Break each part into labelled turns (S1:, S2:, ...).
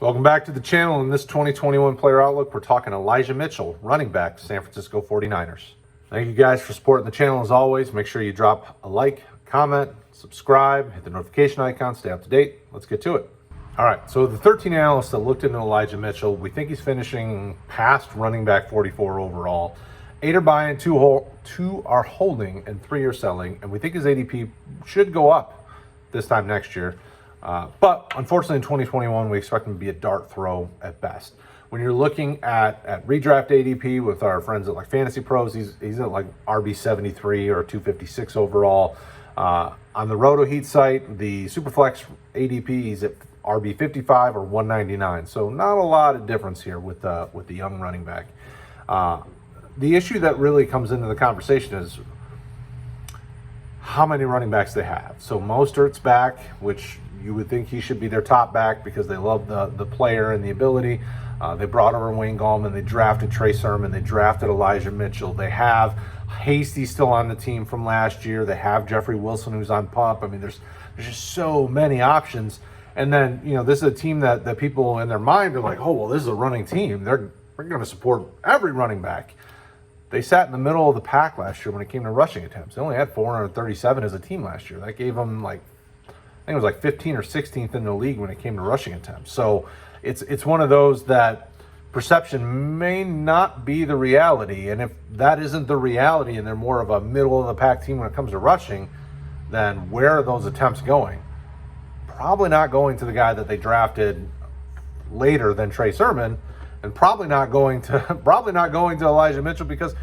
S1: Welcome back to the channel. In this 2021 Player Outlook, we're talking Elijah Mitchell, running back, San Francisco 49ers. Thank you guys for supporting the channel as always. Make sure you drop a like, comment, subscribe, hit the notification icon, stay up to date. Let's get to it. All right, so the 13 analysts that looked into Elijah Mitchell, we think he's finishing past running back 44 overall. 8 are buying, 2 are holding, and 3 are selling. And we think his ADP should go up this time next year. But unfortunately in 2021, we expect him to be a dart throw at best. When you're looking at redraft ADP with our friends at like Fantasy Pros, he's at like RB 73 or 256 overall. On the RotoHeat site, the Superflex ADP, he's at RB 55 or 199. So not a lot of difference here with the young running back. The issue that really comes into the conversation is how many running backs they have. So Mostert's back, which you would think he should be their top back because they love the player and the ability. They brought over Wayne Gallman. They drafted Trey Sermon. They drafted Elijah Mitchell. They have Hasty still on the team from last year. They have Jeffery Wilson who's on PUP. I mean, there's just so many options. And then, you know, this is a team that people in their mind are like, oh, well, this is a running team. We're going to support every running back. They sat in the middle of the pack last year when it came to rushing attempts. They only had 437 as a team last year. That gave them like, I think it was like 15th or 16th in the league when it came to rushing attempts. So it's one of those that perception may not be the reality. And if that isn't the reality and they're more of a middle of the pack team when it comes to rushing, then where are those attempts going? Probably not going to the guy that they drafted later than Trey Sermon, and probably not going to Elijah Mitchell because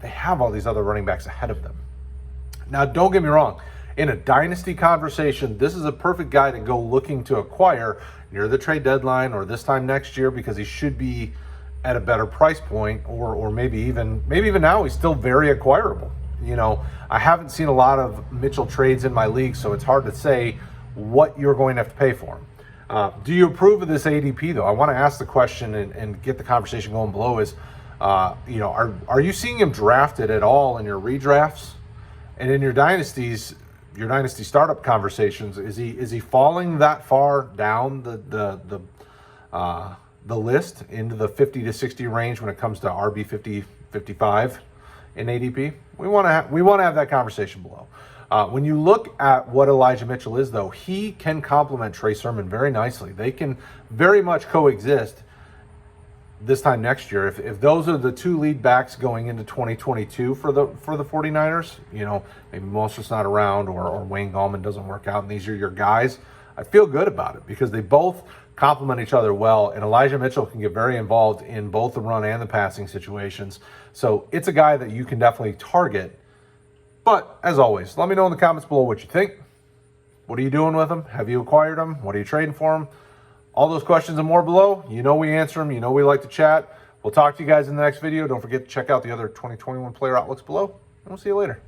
S1: they have all these other running backs ahead of them. Now, don't get me wrong. In a dynasty conversation, this is a perfect guy to go looking to acquire near the trade deadline or this time next year because he should be at a better price point, or maybe even now he's still very acquirable. You know, I haven't seen a lot of Mitchell trades in my league, so it's hard to say what you're going to have to pay for him. Do you approve of this ADP though? I want to ask the question and get the conversation going below is, you know, are you seeing him drafted at all in your redrafts and in your dynasty startup conversations? Is he falling that far down the list into the 50 to 60 range when it comes to RB 50, 55 in ADP? We want to have that conversation below. When you look at what Elijah Mitchell is, though, he can complement Trey Sermon very nicely. They can very much coexist this time next year. If those are the two lead backs going into 2022 for the 49ers, you know, maybe Mostert's not around or Wayne Gallman doesn't work out and these are your guys, I feel good about it because they both complement each other well, and Elijah Mitchell can get very involved in both the run and the passing situations. So it's a guy that you can definitely target. But as always, let me know in the comments below what you think. What are you doing with him? Have you acquired him? What are you trading for him? All those questions and more below. You know we answer them. You know we like to chat. We'll talk to you guys in the next video. Don't forget to check out the other 2021 Player Outlooks below, and we'll see you later.